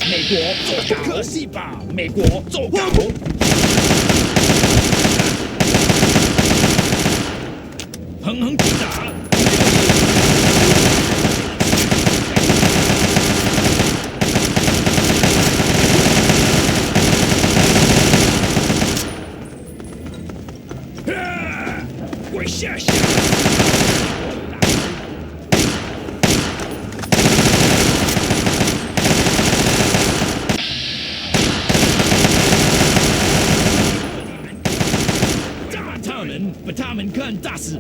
美国做稿，可惜吧，美国做稿。横横直打。跪下下。把他们看大死！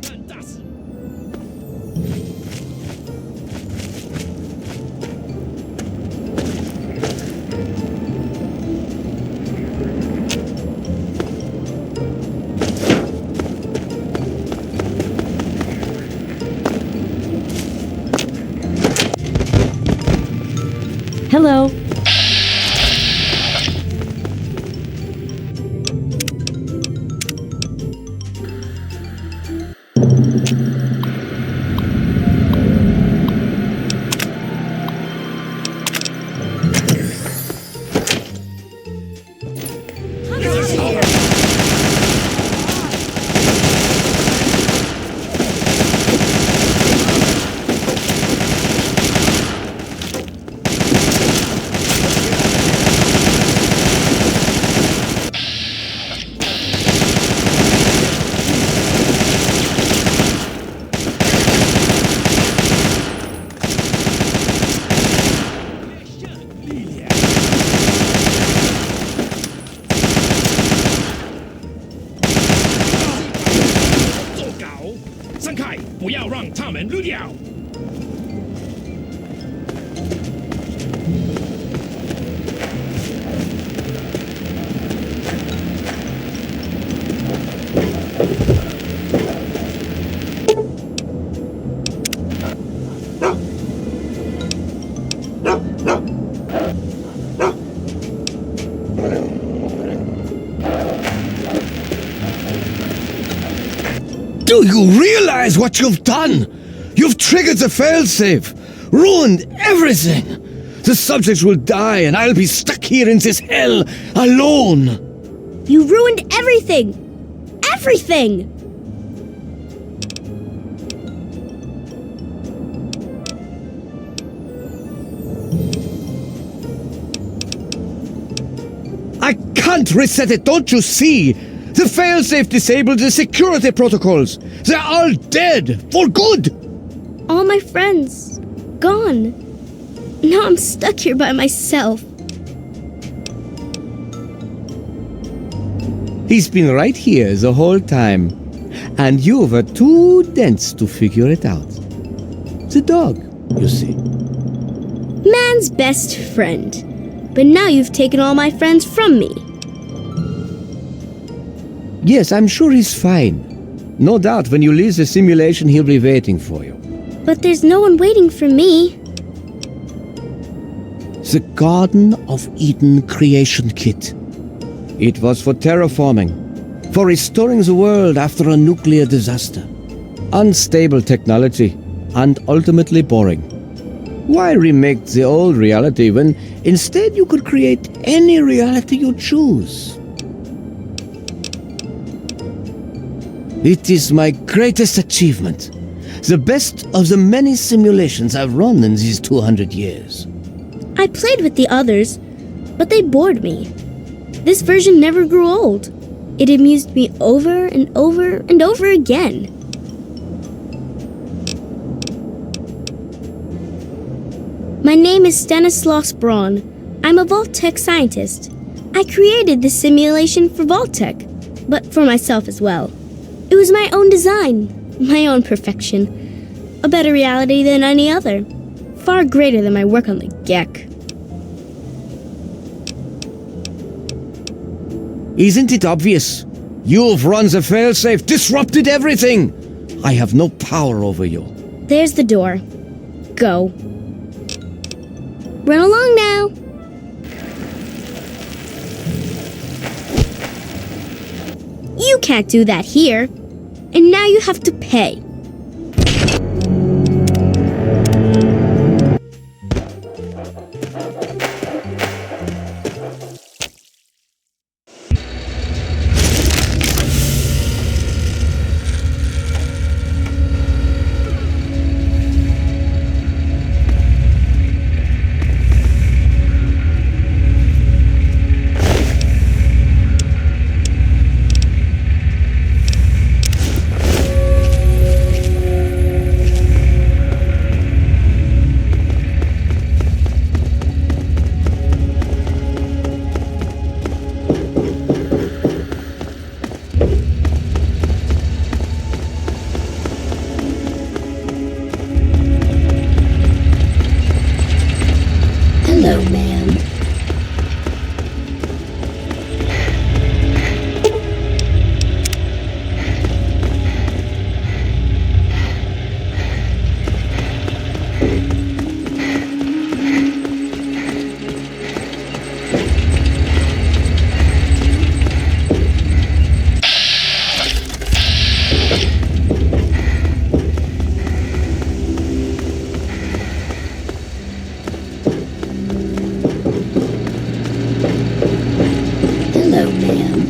看大死！ Hello.不要让他们漏掉。Do you realize what you've done? You've triggered the failsafe, ruined everything. The subjects will die and I'll be stuck here in this hell alone. You ruined everything! Everything! I can't reset it, don't you see? The failsafe disabled the security protocols. They're all dead, for good. All my friends, gone. Now I'm stuck here by myself. He's been right here the whole time. And you were too dense to figure it out. The dog, you see. Man's best friend. But now you've taken all my friends from me. Yes, I'm sure he's fine. No doubt when you leave the simulation, he'll be waiting for you. But there's no one waiting for me. The Garden of Eden creation kit. It was for terraforming, for restoring the world after a nuclear disaster. Unstable technology, and ultimately boring. Why remake the old reality when instead you could create any reality you choose? It is my greatest achievement. The best of the many simulations I've run in these 200 years. I played with the others, but they bored me. This version never grew old. It amused me over and over and over again. My name is Stanislaus Braun. I'm a Vault-Tec scientist. I created this simulation for Vault-Tec, but for myself as well. It was my own design, my own perfection. A better reality than any other. Far greater than my work on the GEC. Isn't it obvious? You've run the failsafe, disrupted everything. I have no power over you. There's the door. Go. Run along now. can't do that here. And now you have to pay. Hello, ma'am. Hello, ma'am.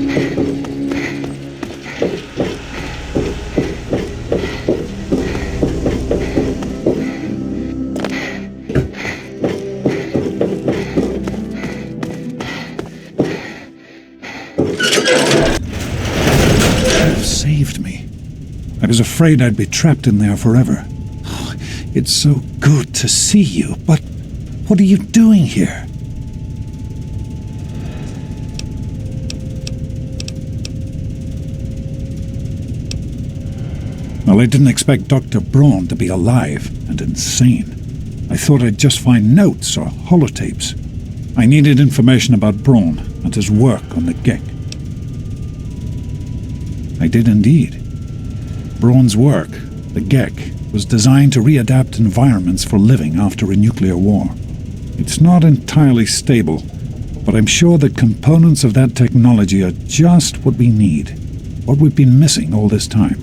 You've saved me. I was afraid I'd be trapped in there forever. Oh, it's so good to see you, but what are you doing here? Well, I didn't expect Dr. Braun to be alive and insane. I thought I'd just find notes or holotapes. I needed information about Braun and his work on the Gek. I did indeed. Braun's work, the Gek, was designed to readapt environments for living after a nuclear war. It's not entirely stable, but I'm sure that components of that technology are just what we need, what we've been missing all this time.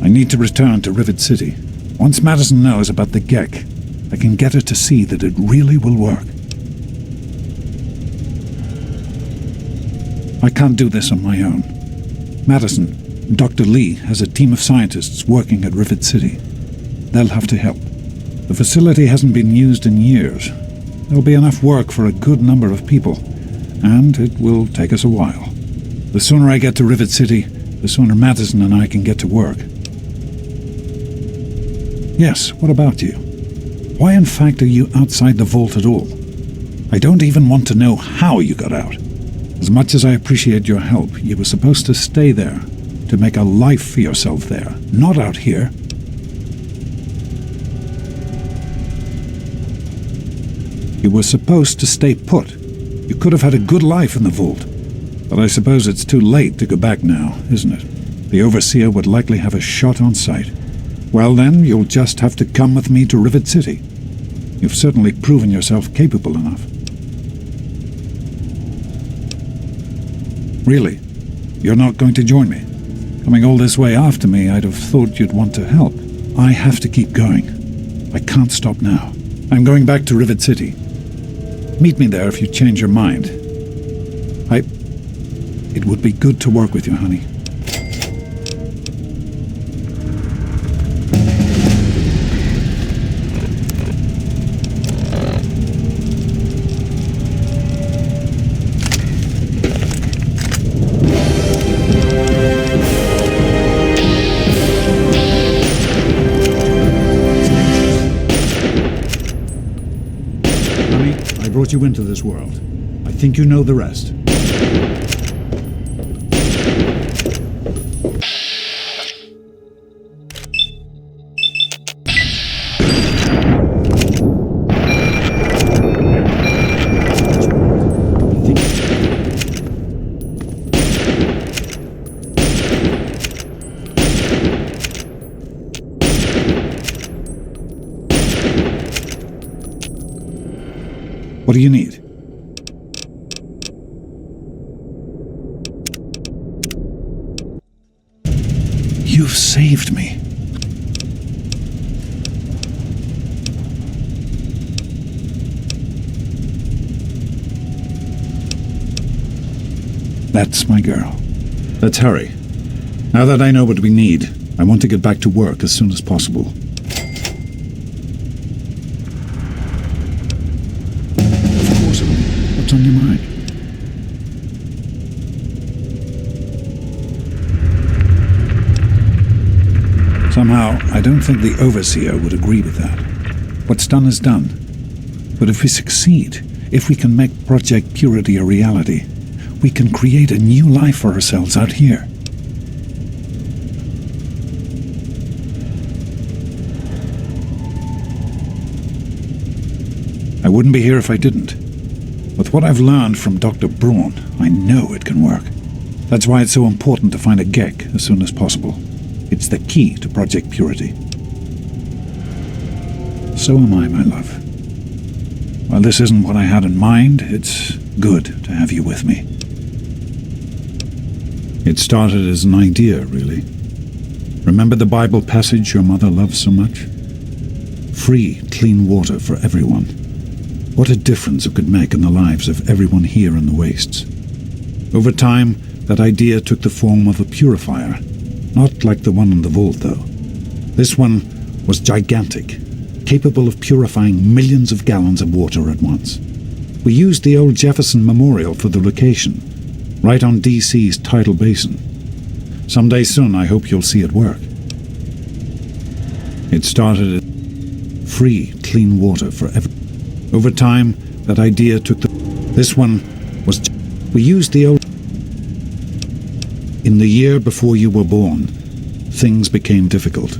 I need to return to Rivet City. Once Madison knows about the Gek, I can get her to see that it really will work. I can't do this on my own. Madison, Dr. Lee has a team of scientists working at Rivet City. They'll have to help. The facility hasn't been used in years. There'll be enough work for a good number of people, and it will take us a while. The sooner I get to Rivet City, the sooner Madison and I can get to work. Yes, what about you? Why in fact are you outside the vault at all? I don't even want to know how you got out. As much as I appreciate your help, you were supposed to stay there, to make a life for yourself there, not out here. You were supposed to stay put. You could have had a good life in the vault. But I suppose it's too late to go back now, isn't it? The Overseer would likely have a shot on sight. Well then, you'll just have to come with me to Rivet City. You've certainly proven yourself capable enough. Really? You're not going to join me? Coming all this way after me, I'd have thought you'd want to help. I have to keep going. I can't stop now. I'm going back to Rivet City. Meet me there if you change your mind. It would be good to work with you, honey. I brought you into this world. I think you know the rest. What do you need? You've saved me. That's my girl. Let's hurry. Now that I know what we need, I want to get back to work as soon as possible. Of course, what's on your mind? Somehow, I don't think the Overseer would agree with that. What's done is done. But if we succeed, if we can make Project Purity a reality, we can create a new life for ourselves out here. I wouldn't be here if I didn't. With what I've learned from Dr. Braun, I know it can work. That's why it's so important to find a GEC as soon as possible. It's the key to Project Purity. So am I, my love. While this isn't what I had in mind, it's good to have you with me. It started as an idea, really. Remember the Bible passage your mother loves so much? Free, clean water for everyone. What a difference it could make in the lives of everyone here in the wastes. Over time, that idea took the form of a purifier. Not like the one in the vault, though. This one was gigantic, capable of purifying millions of gallons of water at once. We used the old Jefferson Memorial for the location, right on DC's tidal basin. Someday soon, I hope you'll see it work. It started as free, clean water for everyone. Over time, that idea took the... This one was... We used the old... In the year before you were born, things became difficult.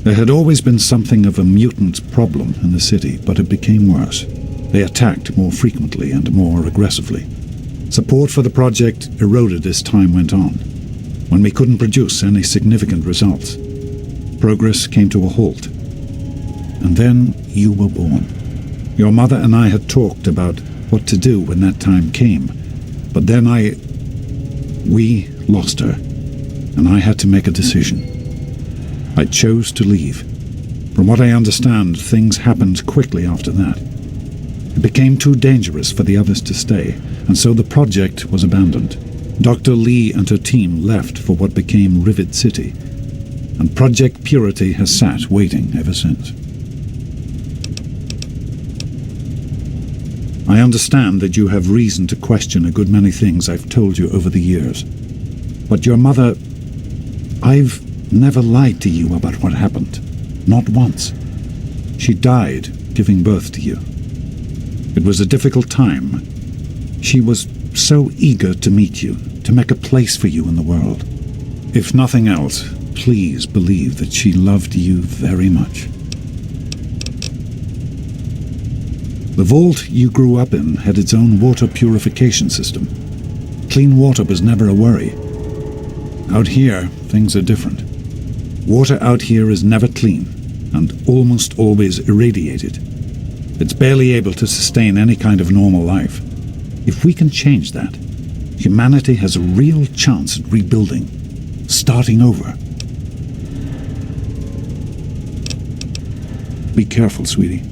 There had always been something of a mutant problem in the city, but it became worse. They attacked more frequently and more aggressively. Support for the project eroded as time went on. When we couldn't produce any significant results, progress came to a halt. And then you were born. Your mother and I had talked about what to do when that time came, but then we lost her, and I had to make a decision. I chose to leave. From what I understand, things happened quickly after that. It became too dangerous for the others to stay, and so the project was abandoned. Dr. Lee and her team left for what became Rivet City, and Project Purity has sat waiting ever since. I understand that you have reason to question a good many things I've told you over the years. But your mother... I've never lied to you about what happened. Not once. She died giving birth to you. It was a difficult time. She was so eager to meet you, to make a place for you in the world. If nothing else, please believe that she loved you very much. The vault you grew up in had its own water purification system. Clean water was never a worry. Out here, things are different. Water out here is never clean, and almost always irradiated. It's barely able to sustain any kind of normal life. If we can change that, humanity has a real chance at rebuilding, starting over. Be careful, sweetie.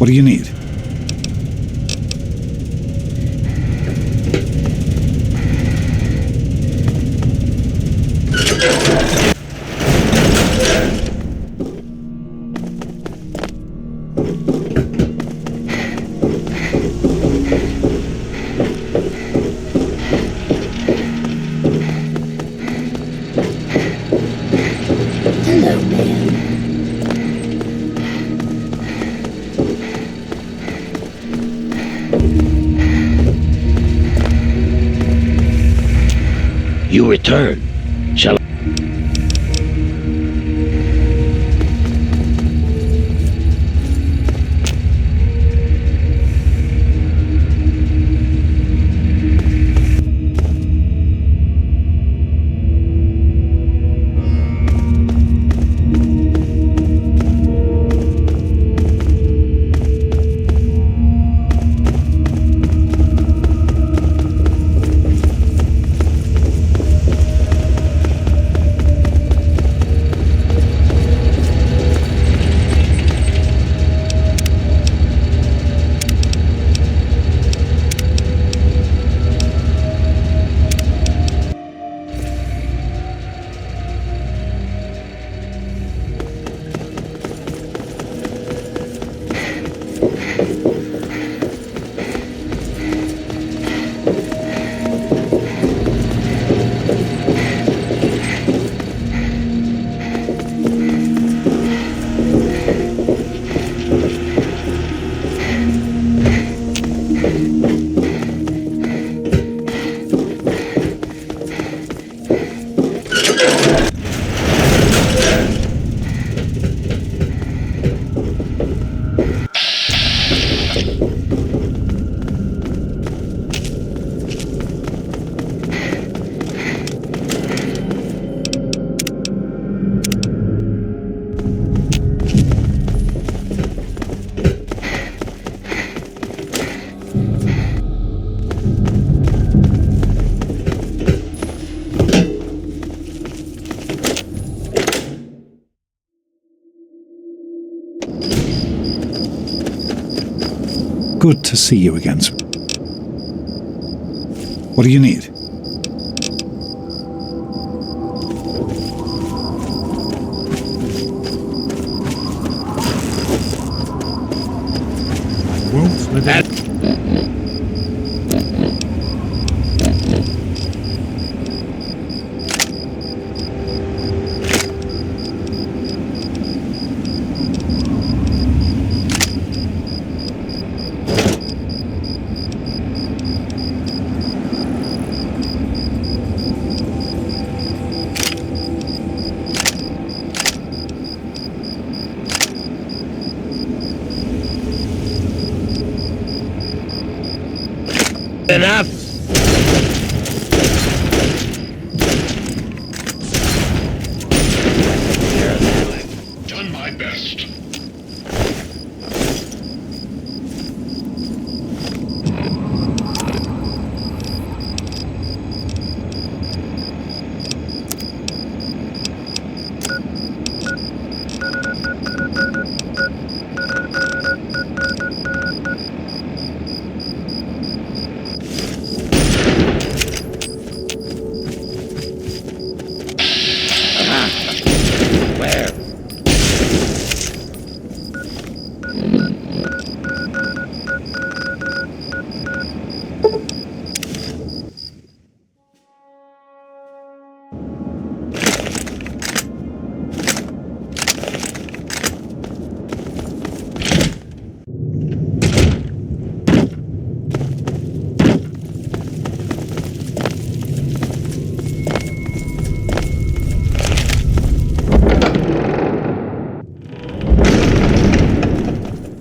What do you need? Hello, ma'am. You return. Shall I? Good to see you again. What do you need? I won't let it... Enough. Done my best. Where?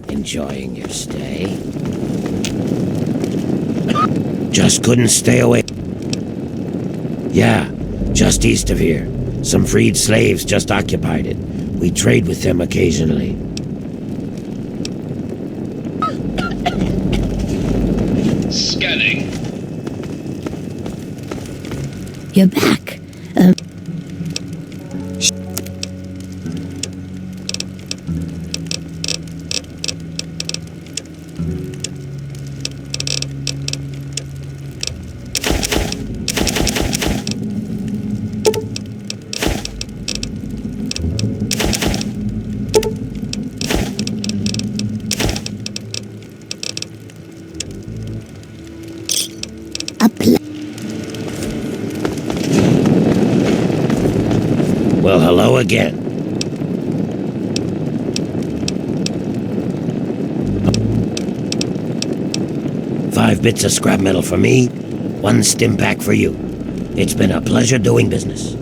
Enjoying your stay? Just couldn't stay away. Yeah, just east of here. Some freed slaves just occupied it. We trade with them occasionally. Scanning. You're back. Well, hello again. Five bits of scrap metal for me, one stim pack for you. It's been a pleasure doing business.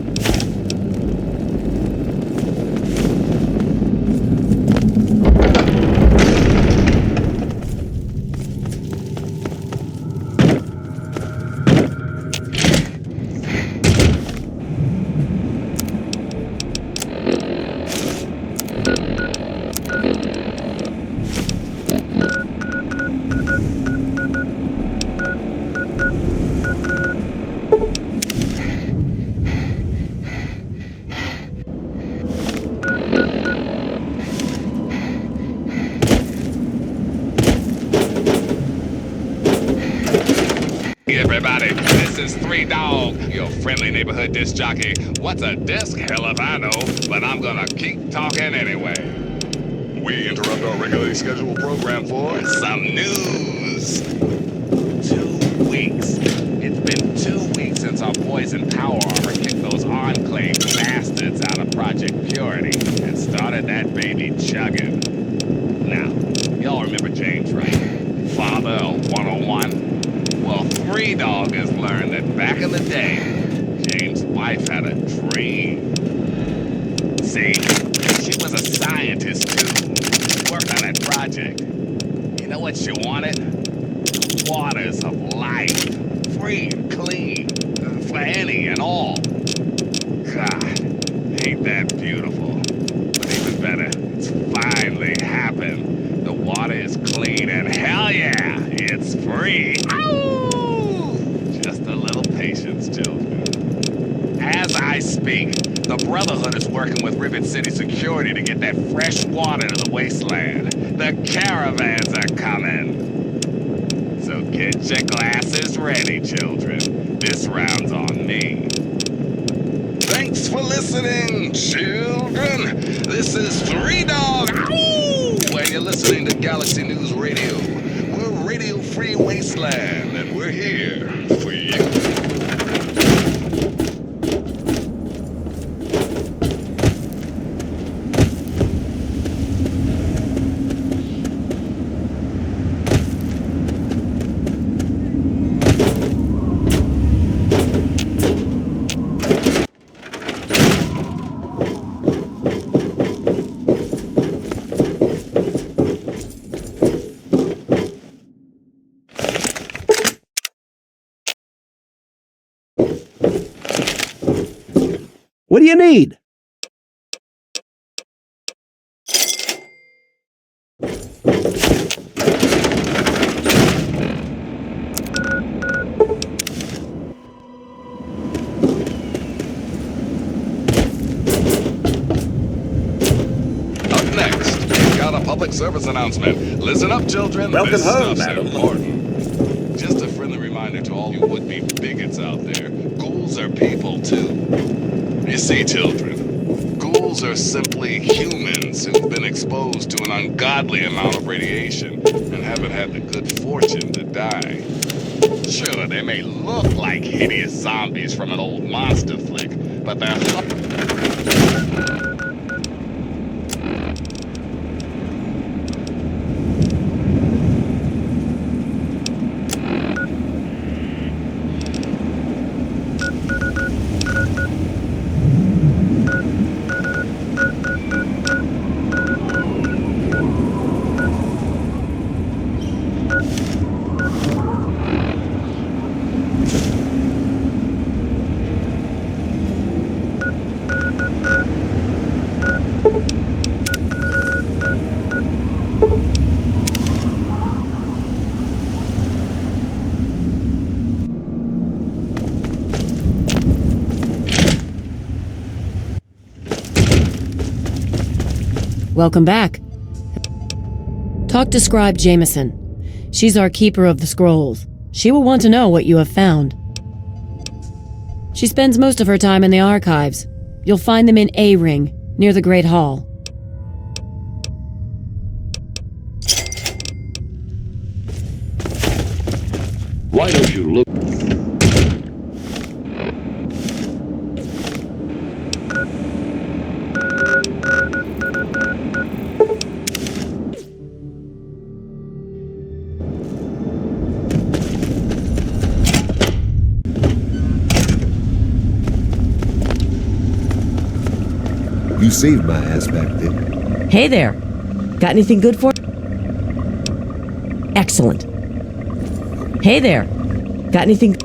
Everybody, this is Three Dog, your friendly neighborhood disc jockey. What's a disc? Hell if I know, but I'm gonna keep talking anyway. We interrupt our regularly scheduled program for some news. 2 weeks. It's been 2 weeks since our poison power armor kicked those Enclave bastards out of Project Purity and started that baby chugging. Now, y'all remember James, right? Father of 101? Well, Three Dog has learned that back in the day, James' wife had a dream. See, she was a scientist too. She worked on that project. You know what she wanted? Waters of life. Free and clean. For any and all. God, ain't that beautiful? But even better, it's finally happened. The water is clean and hell yeah, it's free. Ow! Just a little patience, children. As I speak, the Brotherhood is working with Rivet City Security to get that fresh water to the wasteland. The caravans are coming. So get your glasses ready, children. This round's on me. Thanks for listening, children. This is Three Dog. Ow! And you're listening to Galaxy News Radio. We're Radio Free Wasteland, and we're here for you. What do you need? Up next, we've got a public service announcement. Listen up, children. Welcome this home, stuff's madam. important. Just a friendly reminder to all you would-be bigots out there. Ghouls are people, too. You see, children, ghouls are simply humans who've been exposed to an ungodly amount of radiation and haven't had the good fortune to die. Sure, they may look like hideous zombies from an old monster flick, but they're... Welcome back. Talk to Scribe Jameson. She's our keeper of the scrolls. She will want to know what you have found. She spends most of her time in the archives. You'll find them in A Ring, near the Great Hall. Why don't you look? You saved my ass back there. Hey there. Got anything good for... Excellent. Hey there. Got anything...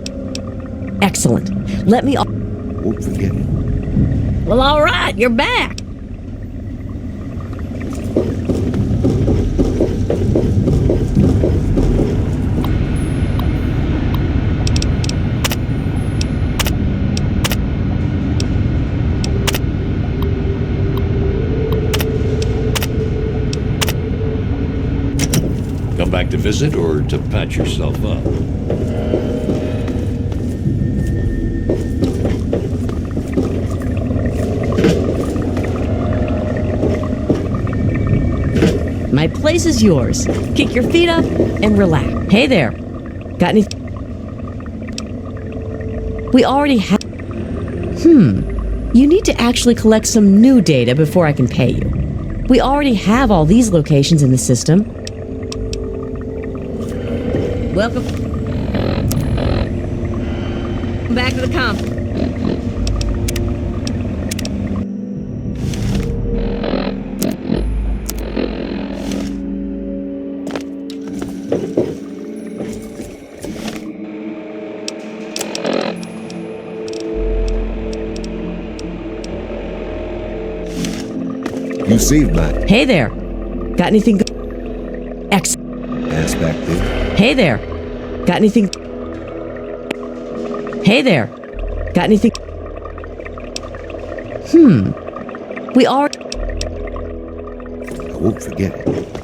Excellent. Let me... Won't forget it. Well, all right. You're back. Come back to visit or to patch yourself up? My place is yours. Kick your feet up and relax. Hey there. Got any... We already have... You need to actually collect some new data before I can pay you. We already have all these locations in the system. Welcome back to the comp. You saved my Hey there. Got anything good? ass back there. Hey there. Got anything? Hey there. Got anything? We are... I won't forget it.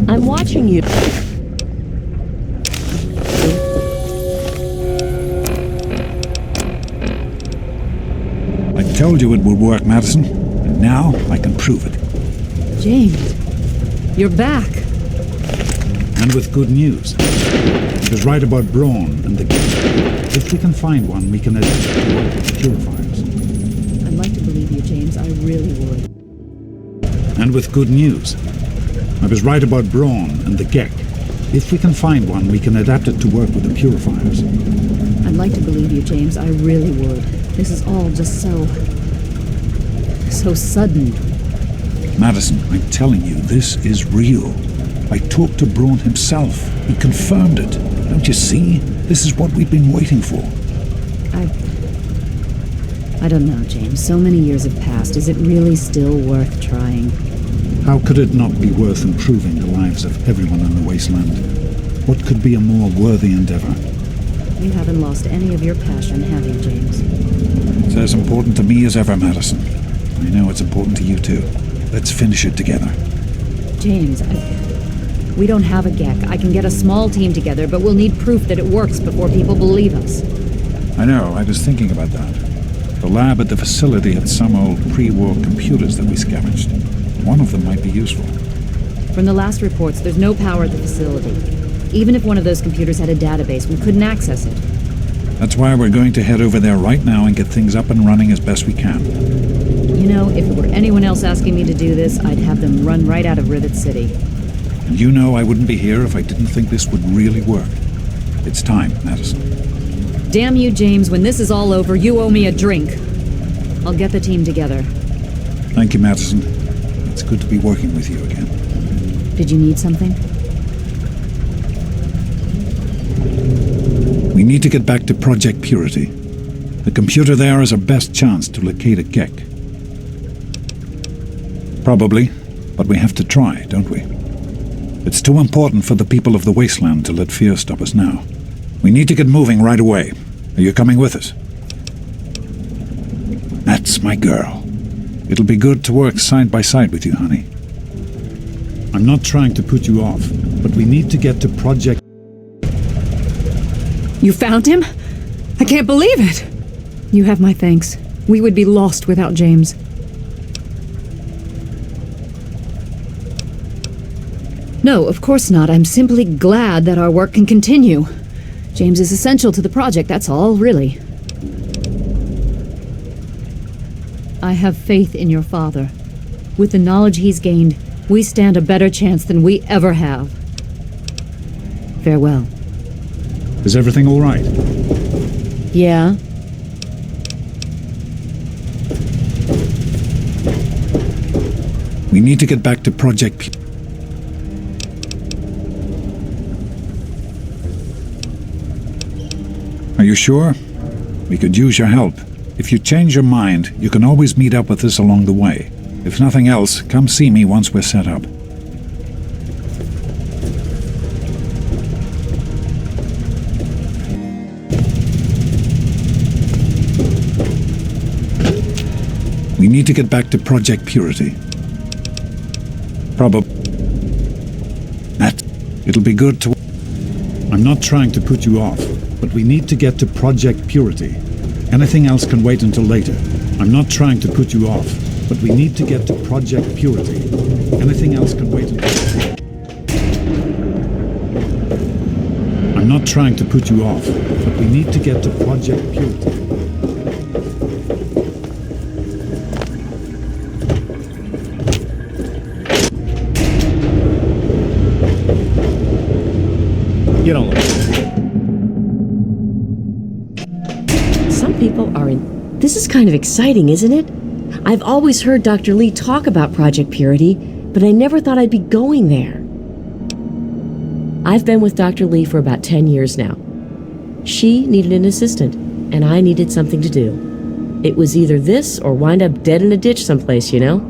I'm watching you. I told you it would work, Madison. And now I can prove it. James, you're back. And with good news. It was right about Braun and the gate. If we can find one, we can work with the purifiers. I'd like to believe you, James. I really would. And with good news. I was right about Braun and the Gek. If we can find one, we can adapt it to work with the purifiers. I'd like to believe you, James. I really would. This is all just so sudden. Madison, I'm telling you, this is real. I talked to Braun himself. He confirmed it. Don't you see? This is what we've been waiting for. I don't know, James. So many years have passed. Is it really still worth trying? How could it not be worth improving the lives of everyone in the wasteland? What could be a more worthy endeavor? You haven't lost any of your passion, have you, James? It's as important to me as ever, Madison. I know it's important to you too. Let's finish it together. James, we don't have a GEC. I can get a small team together, but we'll need proof that it works before people believe us. I know, I was thinking about that. The lab at the facility had some old pre-war computers that we scavenged. One of them might be useful. From the last reports, there's no power at the facility. Even if one of those computers had a database, we couldn't access it. That's why we're going to head over there right now and get things up and running as best we can. You know, if it were anyone else asking me to do this, I'd have them run right out of Rivet City. And you know I wouldn't be here if I didn't think this would really work. It's time, Madison. Damn you, James, when this is all over, you owe me a drink. I'll get the team together. Thank you, Madison. It's good to be working with you again. Did you need something? We need to get back to Project Purity. The computer there is our best chance to locate a Gek. Probably, but we have to try, don't we? It's too important for the people of the Wasteland to let fear stop us now. We need to get moving right away. Are you coming with us? That's my girl. It'll be good to work side by side with you, honey. I'm not trying to put you off, but we need to get to Project... You found him? I can't believe it! You have my thanks. We would be lost without James. No, of course not. I'm simply glad that our work can continue. James is essential to the project, that's all, really. I have faith in your father. With the knowledge he's gained, we stand a better chance than we ever have. Farewell. Is everything all right? Yeah. We need to get back to Project... Are you sure? We could use your help. If you change your mind, you can always meet up with us along the way. If nothing else, come see me once we're set up. We need to get back to Project Purity. Probably. It'll be good to... I'm not trying to put you off, but we need to get to Project Purity. Anything else can wait until later. I'm not trying to put you off, but we need to get to Project Purity. Anything else can wait until... I'm not trying to put you off, but we need to get to Project Purity. You don't look. Some people are in... This is kind of exciting, isn't it? I've always heard Dr. Lee talk about Project Purity, but I never thought I'd be going there. I've been with Dr. Lee for about 10 years now. She needed an assistant, and I needed something to do. It was either this or wind up dead in a ditch someplace, you know?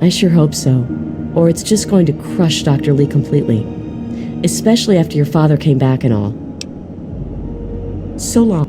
I sure hope so, or it's just going to crush Dr. Lee completely. Especially after your father came back and all. So long.